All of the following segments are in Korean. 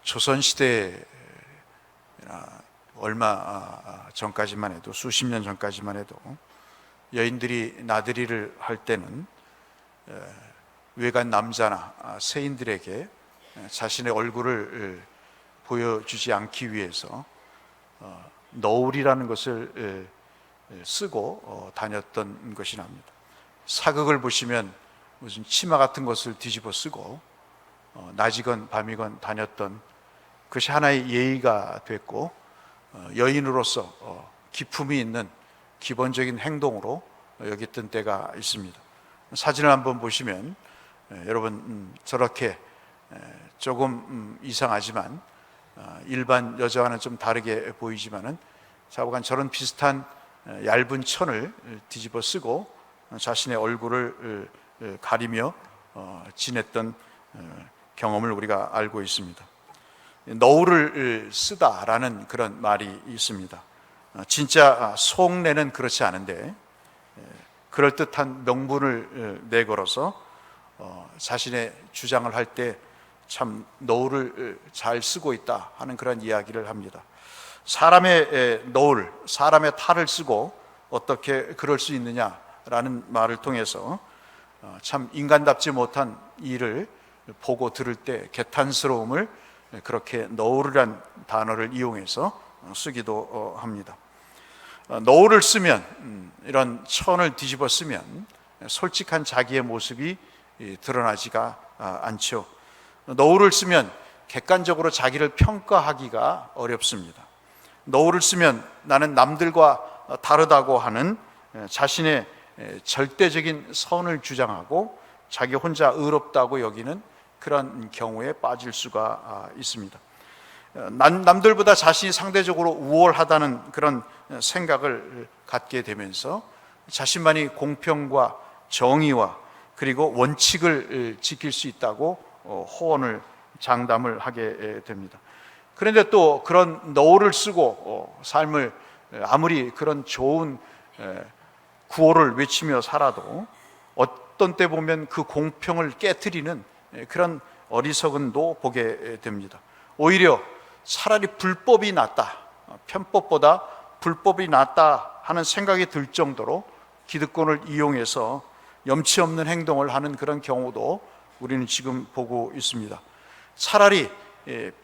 조선시대 얼마 전까지만 해도, 수십 년 전까지만 해도 여인들이 나들이를 할 때는 외간 남자나 세인들에게 자신의 얼굴을 보여주지 않기 위해서 너울이라는 것을 쓰고 다녔던 것이 납니다. 사극을 보시면 무슨 치마 같은 것을 뒤집어 쓰고 낮이건 밤이건 다녔던 그것이 하나의 예의가 됐고, 여인으로서 기품이 있는 기본적인 행동으로 여겼던 때가 있습니다. 사진을 한번 보시면 여러분 저렇게 조금 이상하지만 일반 여자와는 좀 다르게 보이지만은 좌우간 저런 비슷한 얇은 천을 뒤집어 쓰고 자신의 얼굴을 가리며 지냈던 경험을 우리가 알고 있습니다. 너울을 쓰다라는 그런 말이 있습니다. 진짜 속내는 그렇지 않은데 그럴듯한 명분을 내걸어서 자신의 주장을 할 때 참 너울을 잘 쓰고 있다 하는 그런 이야기를 합니다. 사람의 너울, 사람의 탈을 쓰고 어떻게 그럴 수 있느냐라는 말을 통해서 참 인간답지 못한 일을 보고 들을 때 개탄스러움을 그렇게 너울이란 단어를 이용해서 쓰기도 합니다. 너울을 쓰면, 이런 천을 뒤집어 쓰면 솔직한 자기의 모습이 드러나지가 않죠. 너울을 쓰면 객관적으로 자기를 평가하기가 어렵습니다. 너울을 쓰면 나는 남들과 다르다고 하는 자신의 절대적인 선을 주장하고 자기 혼자 의롭다고 여기는 그런 경우에 빠질 수가 있습니다. 남들보다 자신이 상대적으로 우월하다는 그런 생각을 갖게 되면서 자신만이 공평과 정의와 그리고 원칙을 지킬 수 있다고 호언을 장담을 하게 됩니다. 그런데 또 그런 너울을 쓰고 삶을 아무리 그런 좋은 구호를 외치며 살아도 어떤 때 보면 그 공평을 깨트리는 그런 어리석은도 보게 됩니다. 오히려 차라리 불법이 낫다, 편법보다 불법이 낫다 하는 생각이 들 정도로 기득권을 이용해서 염치 없는 행동을 하는 그런 경우도 우리는 지금 보고 있습니다. 차라리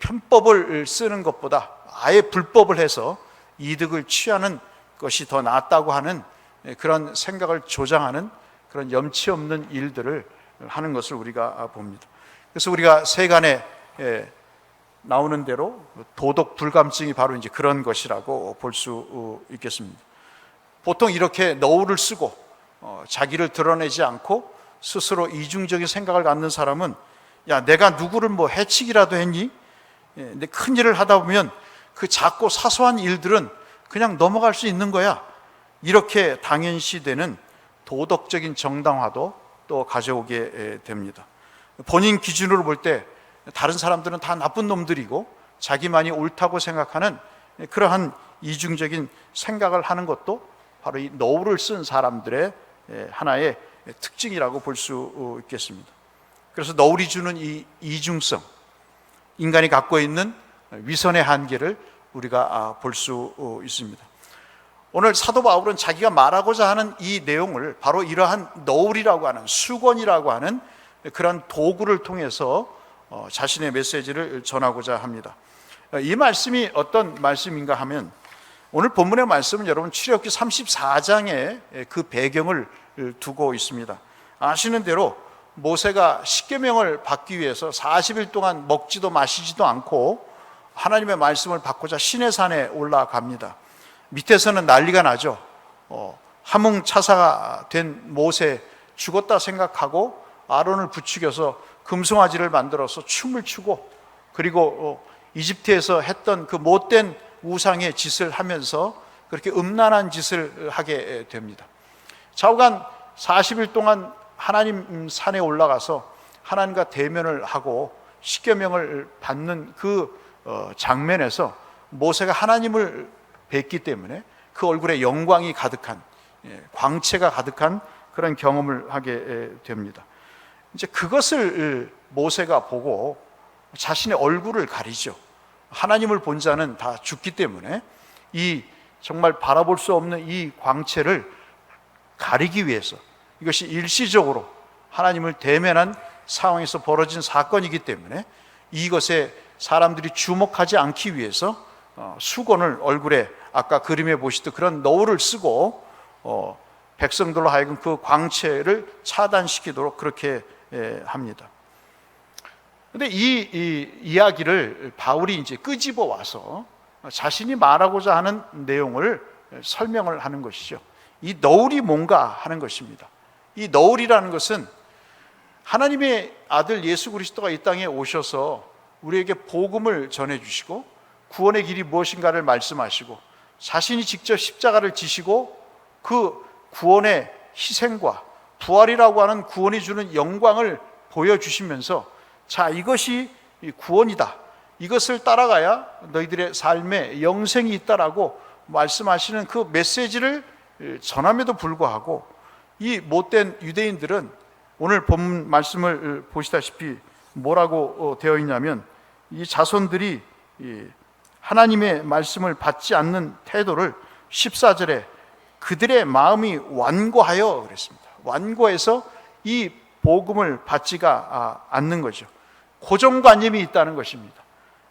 편법을 쓰는 것보다 아예 불법을 해서 이득을 취하는 것이 더 낫다고 하는 그런 생각을 조장하는 그런 염치 없는 일들을 하는 것을 우리가 봅니다. 그래서 우리가 세간에 나오는 대로 도덕 불감증이 바로 이제 그런 것이라고 볼 수 있겠습니다. 보통 이렇게 너울을 쓰고 자기를 드러내지 않고 스스로 이중적인 생각을 갖는 사람은, 야, 내가 누구를 뭐 해치기라도 했니? 근데 큰 일을 하다 보면 그 작고 사소한 일들은 그냥 넘어갈 수 있는 거야, 이렇게 당연시되는 도덕적인 정당화도 또 가져오게 됩니다. 본인 기준으로 볼 때 다른 사람들은 다 나쁜 놈들이고 자기만이 옳다고 생각하는 그러한 이중적인 생각을 하는 것도 바로 이 너울을 쓴 사람들의 하나의 특징이라고 볼 수 있겠습니다. 그래서 너울이 주는 이 이중성, 인간이 갖고 있는 위선의 한계를 우리가 볼 수 있습니다. 오늘 사도 바울은 자기가 말하고자 하는 이 내용을 바로 이러한 너울이라고 하는, 수건이라고 하는 그런 도구를 통해서 자신의 메시지를 전하고자 합니다. 이 말씀이 어떤 말씀인가 하면, 오늘 본문의 말씀은 여러분 출애굽기 34장에 그 배경을 두고 있습니다. 아시는 대로 모세가 십계명을 받기 위해서 40일 동안 먹지도 마시지도 않고 하나님의 말씀을 받고자 시내산에 올라갑니다. 밑에서는 난리가 나죠. 함흥차사가 된 모세 죽었다 생각하고 아론을 부추겨서 금송아지를 만들어서 춤을 추고, 그리고 이집트에서 했던 그 못된 우상의 짓을 하면서 그렇게 음란한 짓을 하게 됩니다. 좌우간 40일 동안 하나님 산에 올라가서 하나님과 대면을 하고 십계명을 받는 그 장면에서 모세가 하나님을 뵙기 때문에 그 얼굴에 영광이 가득한, 광채가 가득한 그런 경험을 하게 됩니다. 이제 그것을 모세가 보고 자신의 얼굴을 가리죠. 하나님을 본 자는 다 죽기 때문에 이 정말 바라볼 수 없는 이 광채를 가리기 위해서, 이것이 일시적으로 하나님을 대면한 상황에서 벌어진 사건이기 때문에 이것에 사람들이 주목하지 않기 위해서 수건을 얼굴에 아까 그림에 보시듯 그런 너울을 쓰고 백성들로 하여금 그 광채를 차단시키도록 그렇게 합니다. 그런데 이 이야기를 바울이 이제 끄집어 와서 자신이 말하고자 하는 내용을 설명을 하는 것이죠. 이 너울이 뭔가 하는 것입니다. 이 너울이라는 것은 하나님의 아들 예수 그리스도가 이 땅에 오셔서 우리에게 복음을 전해주시고 구원의 길이 무엇인가를 말씀하시고 자신이 직접 십자가를 지시고 그 구원의 희생과 부활이라고 하는 구원이 주는 영광을 보여주시면서 자, 이것이 구원이다, 이것을 따라가야 너희들의 삶에 영생이 있다라고 말씀하시는 그 메시지를 전함에도 불구하고 이 못된 유대인들은 오늘 본문 말씀을 보시다시피 뭐라고 되어 있냐면 이 자손들이 하나님의 말씀을 받지 않는 태도를 14절에 그들의 마음이 완고하여 그랬습니다. 완고해서 이 복음을 받지가 않는 거죠. 고정관념이 있다는 것입니다.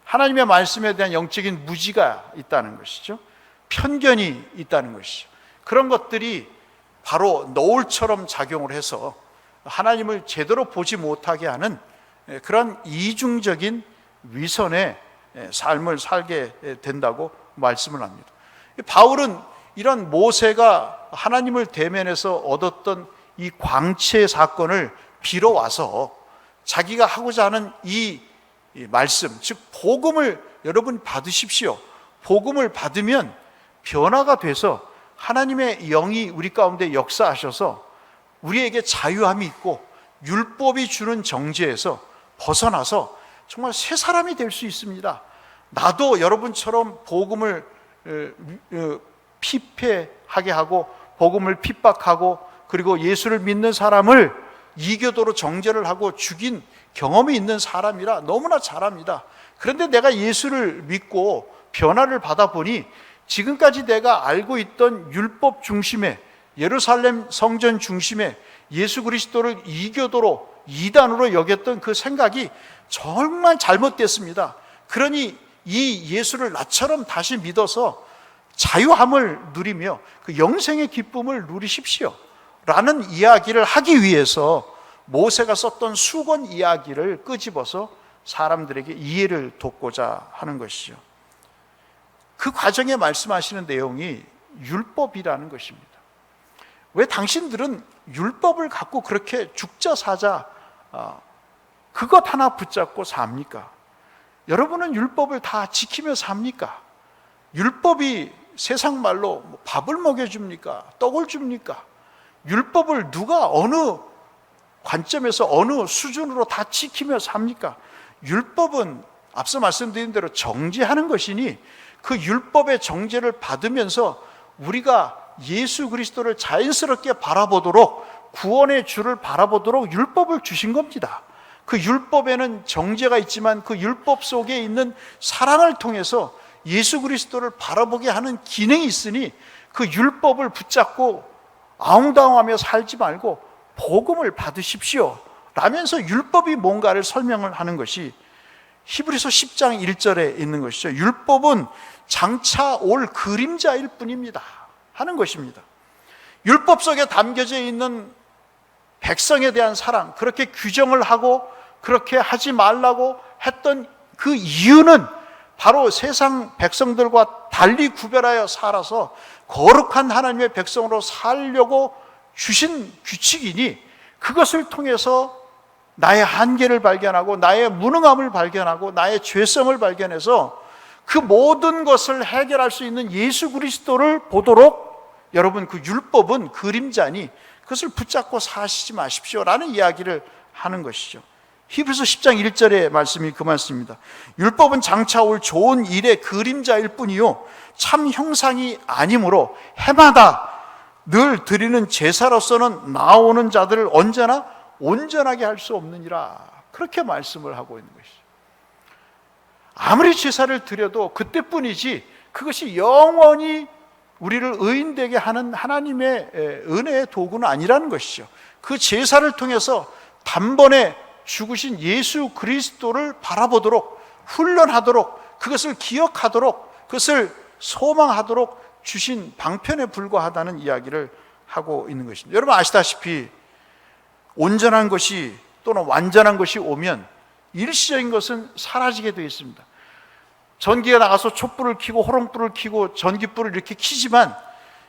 하나님의 말씀에 대한 영적인 무지가 있다는 것이죠. 편견이 있다는 것이죠. 그런 것들이 바로 너울처럼 작용을 해서 하나님을 제대로 보지 못하게 하는 그런 이중적인 위선의 삶을 살게 된다고 말씀을 합니다. 바울은 이런 모세가 하나님을 대면해서 얻었던 이 광채 사건을 빌어와서 자기가 하고자 하는 이 말씀, 즉 복음을 여러분 받으십시오. 복음을 받으면 변화가 돼서 하나님의 영이 우리 가운데 역사하셔서 우리에게 자유함이 있고 율법이 주는 정죄에서 벗어나서 정말 새 사람이 될 수 있습니다. 나도 여러분처럼 복음을 피폐하게 하고 복음을 핍박하고 그리고 예수를 믿는 사람을 이교도로 정죄를 하고 죽인 경험이 있는 사람이라 너무나 잘합니다. 그런데 내가 예수를 믿고 변화를 받아보니 지금까지 내가 알고 있던 율법 중심의 예루살렘 성전 중심의 예수 그리스도를 이교도로 이단으로 여겼던 그 생각이 정말 잘못됐습니다. 그러니 이 예수를 나처럼 다시 믿어서 자유함을 누리며 그 영생의 기쁨을 누리십시오 라는 이야기를 하기 위해서 모세가 썼던 수건 이야기를 끄집어서 사람들에게 이해를 돕고자 하는 것이죠. 그 과정에 말씀하시는 내용이 율법이라는 것입니다. 왜 당신들은 율법을 갖고 그렇게 죽자 사자 그것 하나 붙잡고 삽니까? 여러분은 율법을 다 지키며 삽니까? 율법이 세상 말로 밥을 먹여줍니까? 떡을 줍니까? 율법을 누가 어느 관점에서 어느 수준으로 다 지키며 삽니까? 율법은 앞서 말씀드린 대로 정죄하는 것이니 그 율법의 정죄를 받으면서 우리가 예수 그리스도를 자연스럽게 바라보도록 구원의 주를 바라보도록 율법을 주신 겁니다. 그 율법에는 정죄가 있지만 그 율법 속에 있는 사랑을 통해서 예수 그리스도를 바라보게 하는 기능이 있으니 그 율법을 붙잡고 아웅다웅하며 살지 말고 복음을 받으십시오 라면서 율법이 뭔가를 설명을 하는 것이 히브리서 10장 1절에 있는 것이죠. 율법은 장차 올 그림자일 뿐입니다 하는 것입니다. 율법 속에 담겨져 있는 백성에 대한 사랑, 그렇게 규정을 하고 그렇게 하지 말라고 했던 그 이유는 바로 세상 백성들과 달리 구별하여 살아서 거룩한 하나님의 백성으로 살려고 주신 규칙이니 그것을 통해서 나의 한계를 발견하고 나의 무능함을 발견하고 나의 죄성을 발견해서 그 모든 것을 해결할 수 있는 예수 그리스도를 보도록 여러분 그 율법은 그림자니 그것을 붙잡고 사시지 마십시오 라는 이야기를 하는 것이죠. 히브리서 10장 1절의 말씀이 그 말씀입니다. 율법은 장차 올 좋은 일의 그림자일 뿐이요 참 형상이 아니므로 해마다 늘 드리는 제사로서는 나오는 자들을 언제나 온전하게 할 수 없느니라 그렇게 말씀을 하고 있는 것이죠. 아무리 제사를 드려도 그때뿐이지 그것이 영원히 우리를 의인되게 하는 하나님의 은혜의 도구는 아니라는 것이죠. 그 제사를 통해서 단번에 죽으신 예수 그리스도를 바라보도록, 훈련하도록, 그것을 기억하도록, 그것을 소망하도록 주신 방편에 불과하다는 이야기를 하고 있는 것입니다. 여러분 아시다시피 온전한 것이 또는 완전한 것이 오면 일시적인 것은 사라지게 되어 있습니다. 전기가 나가서 촛불을 켜고 호롱불을 켜고 전기불을 이렇게 켜지만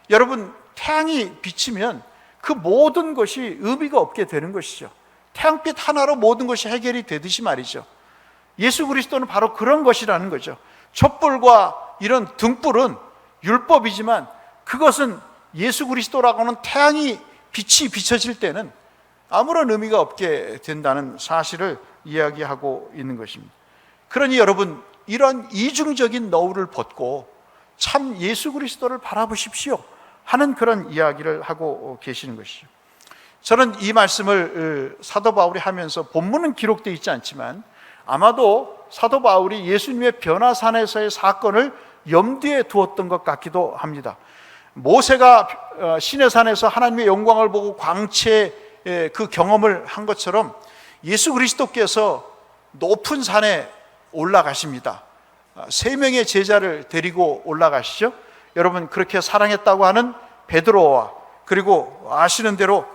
여러분 태양이 비치면 그 모든 것이 의미가 없게 되는 것이죠. 태양빛 하나로 모든 것이 해결이 되듯이 말이죠. 예수 그리스도는 바로 그런 것이라는 거죠. 촛불과 이런 등불은 율법이지만 그것은 예수 그리스도라고 하는 태양이 빛이 비춰질 때는 아무런 의미가 없게 된다는 사실을 이야기하고 있는 것입니다. 그러니 여러분 이런 이중적인 너울을 벗고 참 예수 그리스도를 바라보십시오 하는 그런 이야기를 하고 계시는 것이죠. 저는 이 말씀을 사도 바울이 하면서 본문은 기록되어 있지 않지만 아마도 사도 바울이 예수님의 변화산에서의 사건을 염두에 두었던 것 같기도 합니다. 모세가 시내산에서 하나님의 영광을 보고 광채의 그 경험을 한 것처럼 예수 그리스도께서 높은 산에 올라가십니다. 3명의 제자를 데리고 올라가시죠. 여러분 그렇게 사랑했다고 하는 베드로와 그리고 아시는 대로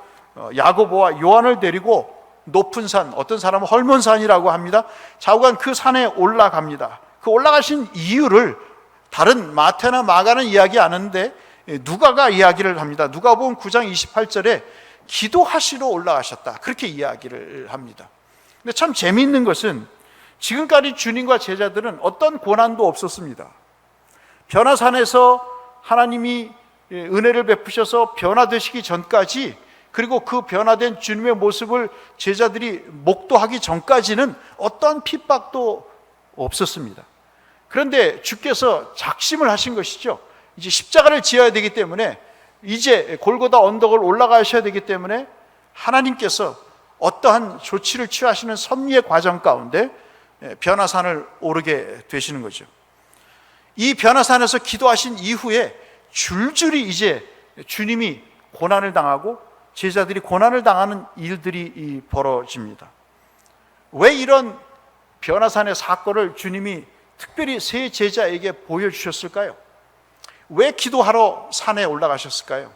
야고보와 요한을 데리고 높은 산, 어떤 사람은 헐몬산이라고 합니다. 좌우간 그 산에 올라갑니다. 그 올라가신 이유를 다른 마태나 마가는 이야기 안 하는데 누가가 이야기를 합니다. 누가복음 9장 28절에 기도하시러 올라가셨다 그렇게 이야기를 합니다. 근데 참 재미있는 것은 지금까지 주님과 제자들은 어떤 고난도 없었습니다. 변화산에서 하나님이 은혜를 베푸셔서 변화되시기 전까지 그리고 그 변화된 주님의 모습을 제자들이 목도하기 전까지는 어떠한 핍박도 없었습니다. 그런데 주께서 작심을 하신 것이죠. 이제 십자가를 지어야 되기 때문에 이제 골고다 언덕을 올라가셔야 되기 때문에 하나님께서 어떠한 조치를 취하시는 섭리의 과정 가운데 변화산을 오르게 되시는 거죠. 이 변화산에서 기도하신 이후에 줄줄이 이제 주님이 고난을 당하고 제자들이 고난을 당하는 일들이 벌어집니다. 왜 이런 변화산의 사건을 주님이 특별히 세 제자에게 보여주셨을까요? 왜 기도하러 산에 올라가셨을까요?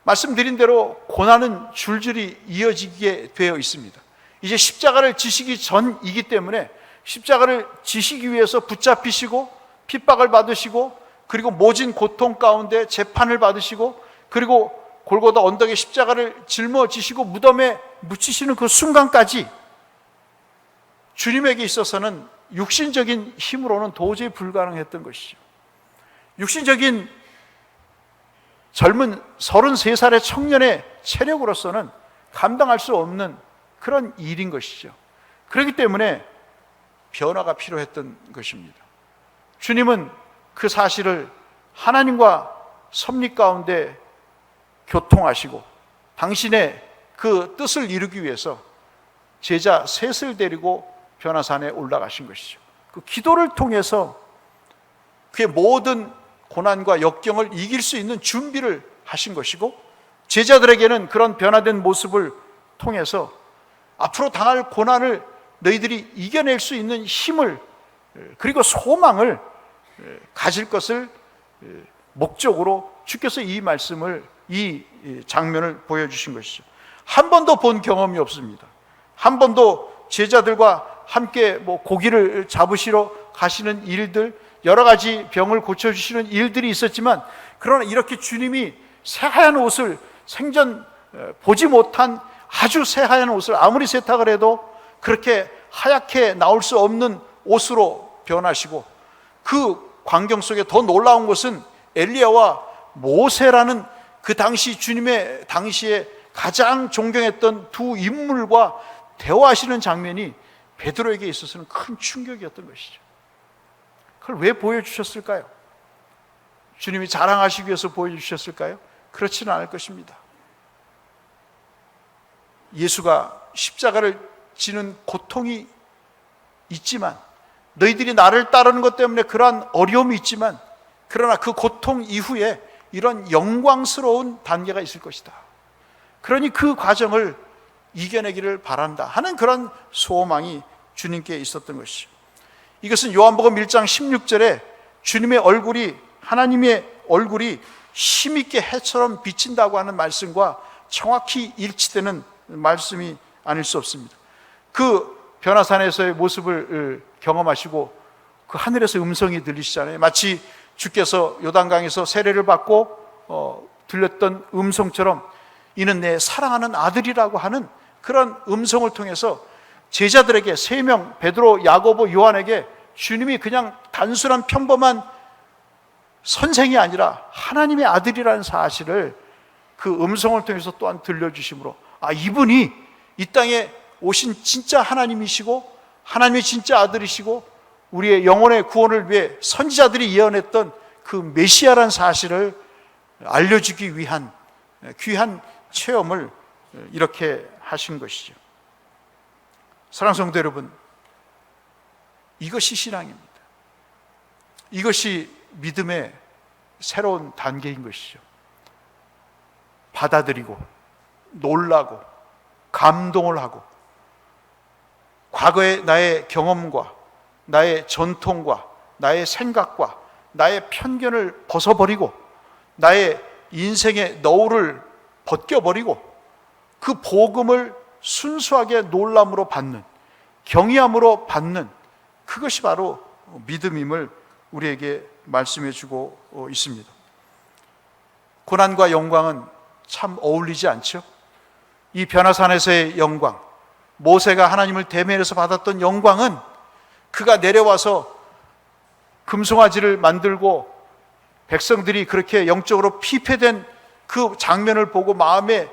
말씀드린 대로 고난은 줄줄이 이어지게 되어 있습니다. 이제 십자가를 지시기 전이기 때문에 십자가를 지시기 위해서 붙잡히시고 핍박을 받으시고 그리고 모진 고통 가운데 재판을 받으시고 그리고 골고다 언덕에 십자가를 짊어지시고 무덤에 묻히시는 그 순간까지 주님에게 있어서는 육신적인 힘으로는 도저히 불가능했던 것이죠. 육신적인 젊은 33살의 청년의 체력으로서는 감당할 수 없는 그런 일인 것이죠. 그렇기 때문에 변화가 필요했던 것입니다. 주님은 그 사실을 하나님과 섭리 가운데 교통하시고 당신의 그 뜻을 이루기 위해서 제자 셋을 데리고 변화산에 올라가신 것이죠. 그 기도를 통해서 그의 모든 고난과 역경을 이길 수 있는 준비를 하신 것이고 제자들에게는 그런 변화된 모습을 통해서 앞으로 당할 고난을 너희들이 이겨낼 수 있는 힘을 그리고 소망을 가질 것을 목적으로 주께서 이 말씀을 이 장면을 보여주신 것이죠. 한 번도 본 경험이 없습니다. 한 번도 제자들과 함께 고기를 잡으시러 가시는 일들 여러 가지 병을 고쳐주시는 일들이 있었지만 그러나 이렇게 주님이 새하얀 옷을 생전 보지 못한 아주 새하얀 옷을 아무리 세탁을 해도 그렇게 하얗게 나올 수 없는 옷으로 변하시고 그 광경 속에 더 놀라운 것은 엘리야와 모세라는 그 당시 주님의 당시에 가장 존경했던 두 인물과 대화하시는 장면이 베드로에게 있어서는 큰 충격이었던 것이죠. 그걸 왜 보여주셨을까요? 주님이 자랑하시기 위해서 보여주셨을까요? 그렇지는 않을 것입니다. 예수가 십자가를 지는 고통이 있지만, 너희들이 나를 따르는 것 때문에 그러한 어려움이 있지만, 그러나 그 고통 이후에 이런 영광스러운 단계가 있을 것이다. 그러니 그 과정을 이겨내기를 바란다 하는 그런 소망이 주님께 있었던 것이죠. 이것은 요한복음 1장 16절에 주님의 얼굴이, 하나님의 얼굴이 힘있게 해처럼 비친다고 하는 말씀과 정확히 일치되는 말씀이 아닐 수 없습니다. 그 변화산에서의 모습을 경험하시고 그 하늘에서 음성이 들리시잖아요. 마치 주께서 요단강에서 세례를 받고 들렸던 음성처럼 이는 내 사랑하는 아들이라고 하는 그런 음성을 통해서 제자들에게, 3명 베드로, 야고보, 요한에게 주님이 그냥 단순한 평범한 선생이 아니라 하나님의 아들이라는 사실을 그 음성을 통해서 또한 들려주심으로, 이분이 이 땅에 오신 진짜 하나님이시고 하나님의 진짜 아들이시고 우리의 영혼의 구원을 위해 선지자들이 예언했던 그 메시아라는 사실을 알려주기 위한 귀한 체험을 이렇게 하신 것이죠. 사랑하는 성도 여러분, 이것이 신앙입니다. 이것이 믿음의 새로운 단계인 것이죠. 받아들이고 놀라고 감동을 하고 과거의 나의 경험과 나의 전통과 나의 생각과 나의 편견을 벗어버리고 나의 인생의 너울을 벗겨버리고 그 복음을 순수하게 놀람으로 받는, 경외함으로 받는, 그것이 바로 믿음임을 우리에게 말씀해 주고 있습니다. 고난과 영광은 참 어울리지 않죠? 이 변화산에서의 영광, 모세가 하나님을 대면해서 받았던 영광은 그가 내려와서 금송아지를 만들고 백성들이 그렇게 영적으로 피폐된 그 장면을 보고 마음에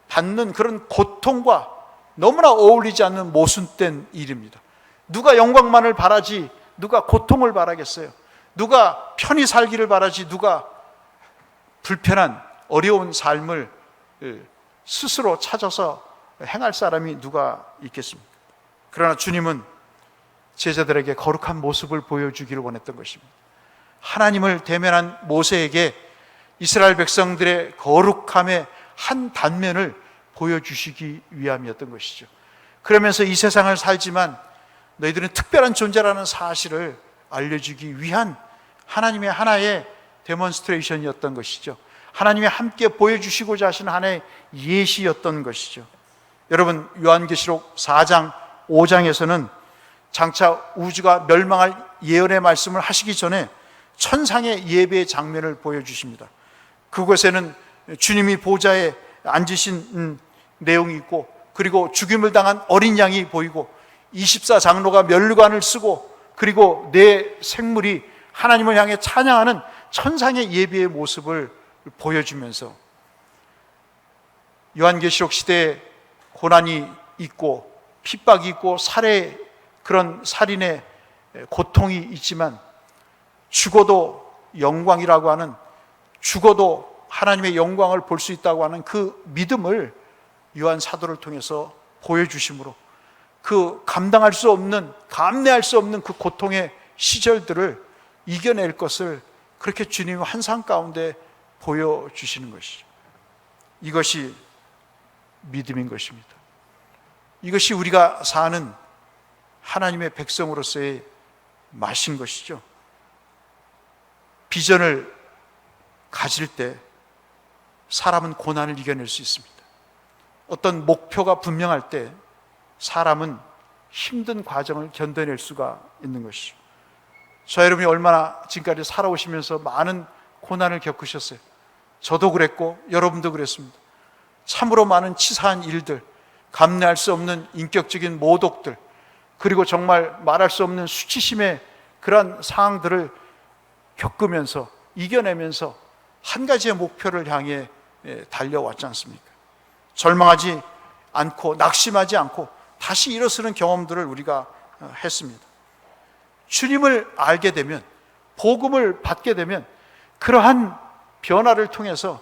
받는 그런 고통과 너무나 어울리지 않는 모순된 일입니다. 누가 영광만을 바라지 누가 고통을 바라겠어요? 누가 편히 살기를 바라지 누가 불편한 어려운 삶을 스스로 찾아서 행할 사람이 누가 있겠습니까? 그러나 주님은 제자들에게 거룩한 모습을 보여주기를 원했던 것입니다. 하나님을 대면한 모세에게 이스라엘 백성들의 거룩함의 한 단면을 보여주시기 위함이었던 것이죠. 그러면서 이 세상을 살지만 너희들은 특별한 존재라는 사실을 알려주기 위한 하나님의 하나의 데몬스트레이션이었던 것이죠. 하나님이 함께 보여주시고자 하신 하나의 예시였던 것이죠. 여러분, 요한계시록 4장 5장에서는 장차 우주가 멸망할 예언의 말씀을 하시기 전에 천상의 예배의 장면을 보여주십니다. 그곳에는 주님이 보좌에 앉으신 내용이 있고, 그리고 죽임을 당한 어린 양이 보이고 24장로가 면류관을 쓰고, 그리고 네 생물이 하나님을 향해 찬양하는 천상의 예배의 모습을 보여주면서 요한계시록 시대에 고난이 있고 핍박이 있고 살해, 그런 살인의 고통이 있지만 죽어도 영광이라고 하는, 죽어도 하나님의 영광을 볼 수 있다고 하는 그 믿음을 요한 사도를 통해서 보여주심으로 그 감당할 수 없는, 감내할 수 없는 그 고통의 시절들을 이겨낼 것을 그렇게 주님 환상 가운데 보여주시는 것이죠. 이것이 믿음인 것입니다. 이것이 우리가 사는 하나님의 백성으로서의 맛인 것이죠. 비전을 가질 때 사람은 고난을 이겨낼 수 있습니다. 어떤 목표가 분명할 때 사람은 힘든 과정을 견뎌낼 수가 있는 것이죠. 저 여러분이 얼마나 지금까지 살아오시면서 많은 고난을 겪으셨어요. 저도 그랬고 여러분도 그랬습니다. 참으로 많은 치사한 일들, 감내할 수 없는 인격적인 모독들, 그리고 정말 말할 수 없는 수치심의 그런 상황들을 겪으면서 이겨내면서 한 가지의 목표를 향해 달려왔지 않습니까? 절망하지 않고 낙심하지 않고 다시 일어서는 경험들을 우리가 했습니다. 주님을 알게 되면, 복음을 받게 되면 그러한 변화를 통해서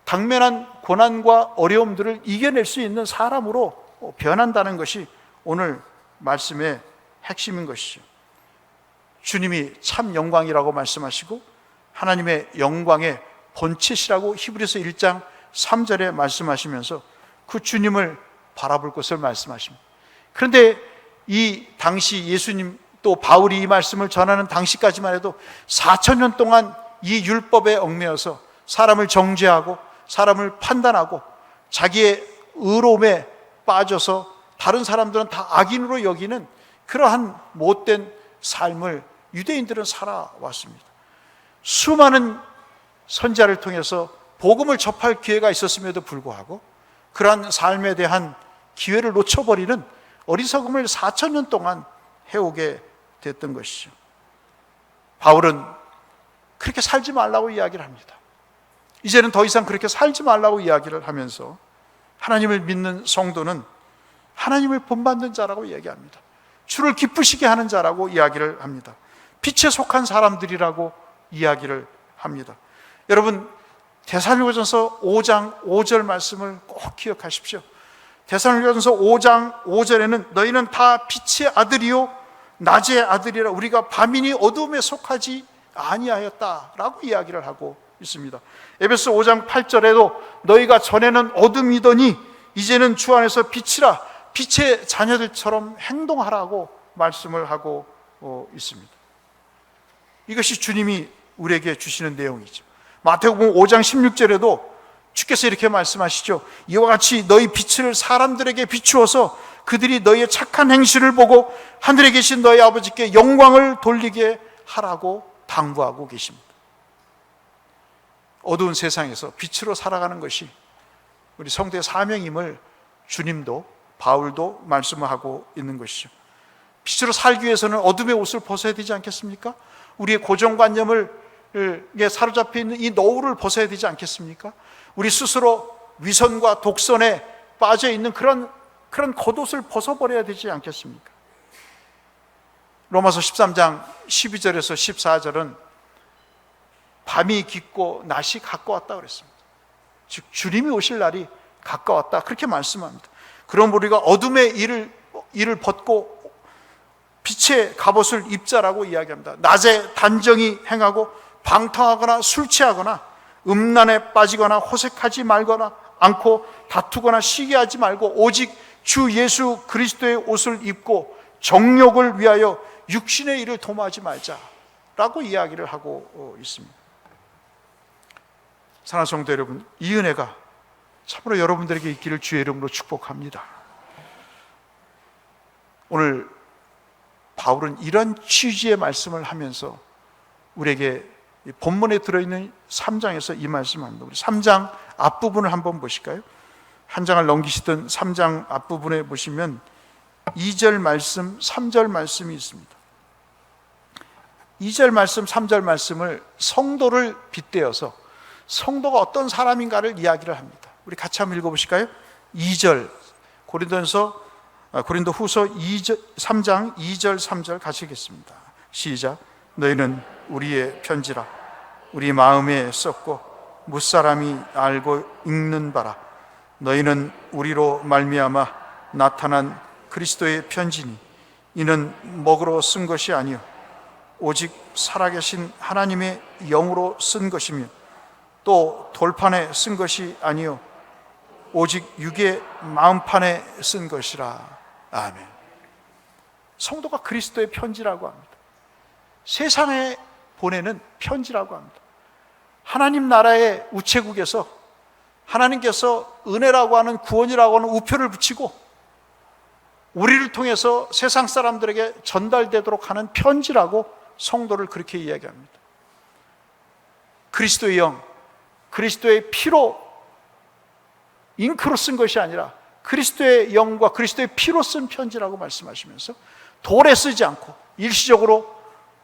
당면한 고난과 어려움들을 이겨낼 수 있는 사람으로 변한다는 것이 오늘 말씀의 핵심인 것이죠. 주님이 참 영광이라고 말씀하시고 하나님의 영광의 본체시라고 히브리서 1장 3절에 말씀하시면서 그 주님을 바라볼 것을 말씀하십니다. 그런데 이 당시 예수님 또 바울이 이 말씀을 전하는 당시까지만 해도 4,000년 동안 이 율법에 얽매여서 사람을 정죄하고 사람을 판단하고 자기의 의로움에 빠져서 다른 사람들은 다 악인으로 여기는 그러한 못된 삶을 유대인들은 살아왔습니다. 수많은 선지자를 통해서 복음을 접할 기회가 있었음에도 불구하고 그러한 삶에 대한 기회를 놓쳐버리는 어리석음을 4,000년 동안 해오게 됐던 것이죠. 바울은 그렇게 살지 말라고 이야기를 합니다. 이제는 더 이상 그렇게 살지 말라고 이야기를 하면서 하나님을 믿는 성도는 하나님을 본받는 자라고 이야기합니다. 주를 기쁘시게 하는 자라고 이야기를 합니다. 빛에 속한 사람들이라고 이야기를 합니다. 여러분, 데살로니가전서 5장 5절 말씀을 꼭 기억하십시오. 데살로니가전서 5장 5절에는 너희는 다 빛의 아들이요 낮의 아들이라 우리가 밤이니 어두움에 속하지 아니하였다라고 이야기를 하고 있습니다. 에베소 5장 8절에도 너희가 전에는 어둠이더니 이제는 주 안에서 빛이라 빛의 자녀들처럼 행동하라고 말씀을 하고 있습니다. 이것이 주님이 우리에게 주시는 내용이죠. 마태복음 5장 16절에도 주께서 이렇게 말씀하시죠. 이와 같이 너희 빛을 사람들에게 비추어서 그들이 너희의 착한 행실을 보고 하늘에 계신 너희 아버지께 영광을 돌리게 하라고 당부하고 계십니다. 어두운 세상에서 빛으로 살아가는 것이 우리 성도의 사명임을 주님도 바울도 말씀하고 있는 것이죠. 빛으로 살기 위해서는 어둠의 옷을 벗어야 되지 않겠습니까? 우리의 고정관념을 사로잡혀 있는 이 너울을 벗어야 되지 않겠습니까? 우리 스스로 위선과 독선에 빠져 있는 그런 겉옷을 벗어버려야 되지 않겠습니까? 로마서 13장 12절에서 14절은 밤이 깊고 낮이 가까웠다 그랬습니다. 즉 주님이 오실 날이 가까웠다 그렇게 말씀합니다. 그럼 우리가 어둠의 일을 벗고 빛의 갑옷을 입자라고 이야기합니다. 낮에 단정히 행하고 방탕하거나 술 취하거나 음란에 빠지거나 호색하지 말거나 않고 다투거나 시기하지 말고 오직 주 예수 그리스도의 옷을 입고 정욕을 위하여 육신의 일을 도모하지 말자라고 이야기를 하고 있습니다. 사랑하는 성도 여러분, 이 은혜가 참으로 여러분들에게 있기를 주의 이름으로 축복합니다. 오늘 바울은 이런 취지의 말씀을 하면서 우리에게 본문에 들어있는 3장에서 이 말씀을 합니다. 우리 3장 앞부분을 한번 보실까요? 한 장을 넘기시던 3장 앞부분에 보시면 2절 말씀, 3절 말씀이 있습니다. 2절 말씀, 3절 말씀을 성도를 빗대어서 성도가 어떤 사람인가를 이야기를 합니다. 우리 같이 한번 읽어보실까요? 2절 고린도 후서 3장 2절 3절 같이 읽겠습니다. 시작. 너희는 우리의 편지라 우리 마음에 썼고 무사람이 알고 읽는 바라. 너희는 우리로 말미암아 나타난 그리스도의 편지니 이는 먹으로 쓴 것이 아니요 오직 살아계신 하나님의 영으로 쓴 것이며 또 돌판에 쓴 것이 아니요 오직 육의 마음판에 쓴 것이라. 아멘. 성도가 그리스도의 편지라고 합니다. 세상에 보내는 편지라고 합니다. 하나님 나라의 우체국에서 하나님께서 은혜라고 하는 구원이라고 하는 우표를 붙이고 우리를 통해서 세상 사람들에게 전달되도록 하는 편지라고 성도를 그렇게 이야기합니다. 그리스도의 영, 그리스도의 피로 잉크로 쓴 것이 아니라 그리스도의 영과 그리스도의 피로 쓴 편지라고 말씀하시면서 돌에 쓰지 않고 일시적으로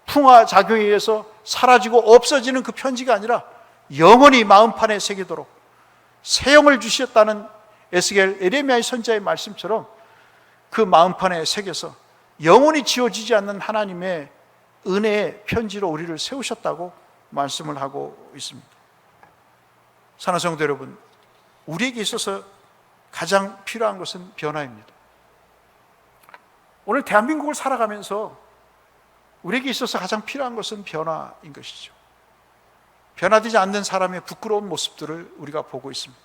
풍화작용에 의해서 사라지고 없어지는 그 편지가 아니라 영원히 마음판에 새기도록 새 영을 주셨다는 에스겔 에레미야의 선지자의 말씀처럼 그 마음판에 새겨서 영원히 지워지지 않는 하나님의 은혜의 편지로 우리를 세우셨다고 말씀을 하고 있습니다. 사랑하는 성도 여러분, 우리에게 있어서 가장 필요한 것은 변화입니다. 오늘 대한민국을 살아가면서 우리에게 있어서 가장 필요한 것은 변화인 것이죠. 변화되지 않는 사람의 부끄러운 모습들을 우리가 보고 있습니다.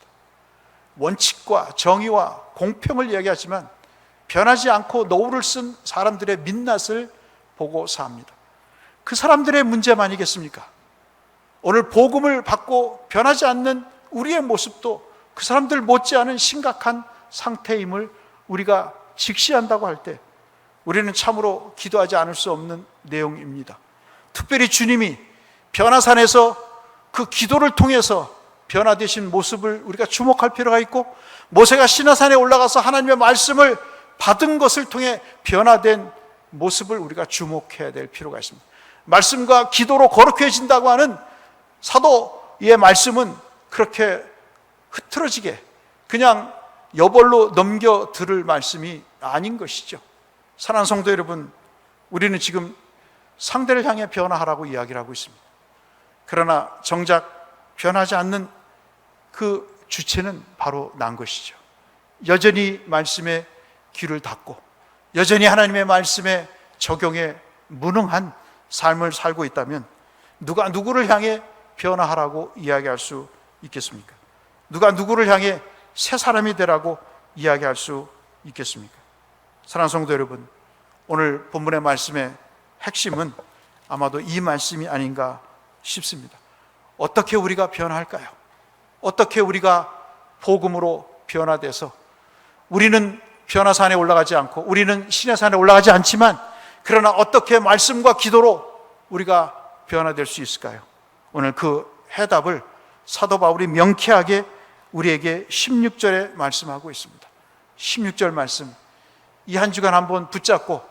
원칙과 정의와 공평을 이야기하지만 변하지 않고 노후를 쓴 사람들의 민낯을 보고 삽니다. 그 사람들의 문제만이겠습니까? 오늘 복음을 받고 변하지 않는 우리의 모습도 그 사람들 못지않은 심각한 상태임을 우리가 직시한다고 할 때 우리는 참으로 기도하지 않을 수 없는 내용입니다. 특별히 주님이 변화산에서 그 기도를 통해서 변화되신 모습을 우리가 주목할 필요가 있고, 모세가 시내산에 올라가서 하나님의 말씀을 받은 것을 통해 변화된 모습을 우리가 주목해야 될 필요가 있습니다. 말씀과 기도로 거룩해진다고 하는 사도의 말씀은 그렇게 흐트러지게 그냥 여벌로 넘겨 들을 말씀이 아닌 것이죠. 사랑하는 성도 여러분, 우리는 지금 상대를 향해 변화하라고 이야기를 하고 있습니다. 그러나 정작 변하지 않는 그 주체는 바로 난 것이죠. 여전히 말씀에 귀를 닫고 여전히 하나님의 말씀에 적용에 무능한 삶을 살고 있다면 누가 누구를 향해 변화하라고 이야기할 수 있겠습니까? 누가 누구를 향해 새 사람이 되라고 이야기할 수 있겠습니까? 사랑하는 성도 여러분, 오늘 본문의 말씀의 핵심은 아마도 이 말씀이 아닌가 싶습니다. 어떻게 우리가 변화할까요? 어떻게 우리가 복음으로 변화돼서, 우리는 변화산에 올라가지 않고 우리는 시내산에 올라가지 않지만, 그러나 어떻게 말씀과 기도로 우리가 변화될 수 있을까요? 오늘 그 해답을 사도 바울이 명쾌하게 우리에게 16절에 말씀하고 있습니다. 16절 말씀, 이 한 주간 한번 붙잡고,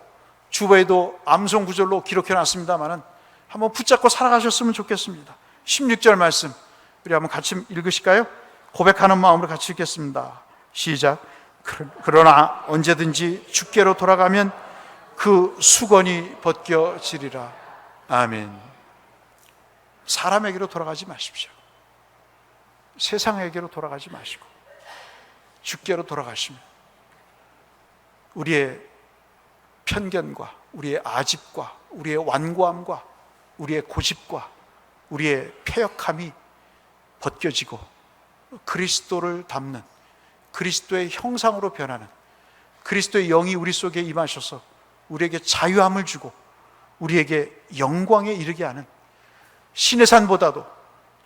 주보에도 암송 구절로 기록해 놨습니다만 한번 붙잡고 살아가셨으면 좋겠습니다. 16절 말씀 우리 한번 같이 읽으실까요? 고백하는 마음으로 같이 읽겠습니다. 시작. 그러나 언제든지 주께로 돌아가면 그 수건이 벗겨지리라. 아멘. 사람에게로 돌아가지 마십시오. 세상에게로 돌아가지 마시고 주께로 돌아가시면 우리의 편견과 우리의 아집과 우리의 완고함과 우리의 고집과 우리의 패역함이 벗겨지고 그리스도를 닮는, 그리스도의 형상으로 변하는, 그리스도의 영이 우리 속에 임하셔서 우리에게 자유함을 주고 우리에게 영광에 이르게 하는, 시내산보다도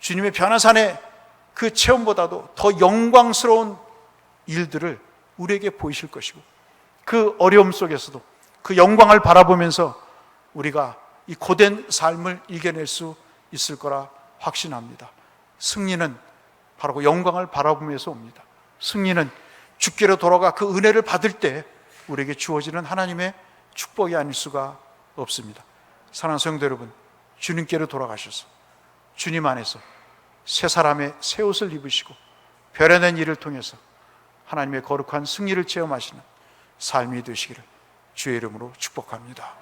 주님의 변화산의 그 체험보다도 더 영광스러운 일들을 우리에게 보이실 것이고, 그 어려움 속에서도 그 영광을 바라보면서 우리가 이 고된 삶을 이겨낼 수 있을 거라 확신합니다. 승리는 바로 그 영광을 바라보면서 옵니다. 승리는 주께로 돌아가 그 은혜를 받을 때 우리에게 주어지는 하나님의 축복이 아닐 수가 없습니다. 사랑하는 성도 여러분, 주님께로 돌아가셔서 주님 안에서 새 사람의 새 옷을 입으시고 변화된 일을 통해서 하나님의 거룩한 승리를 체험하시는 삶이 되시기를 주의 이름으로 축복합니다.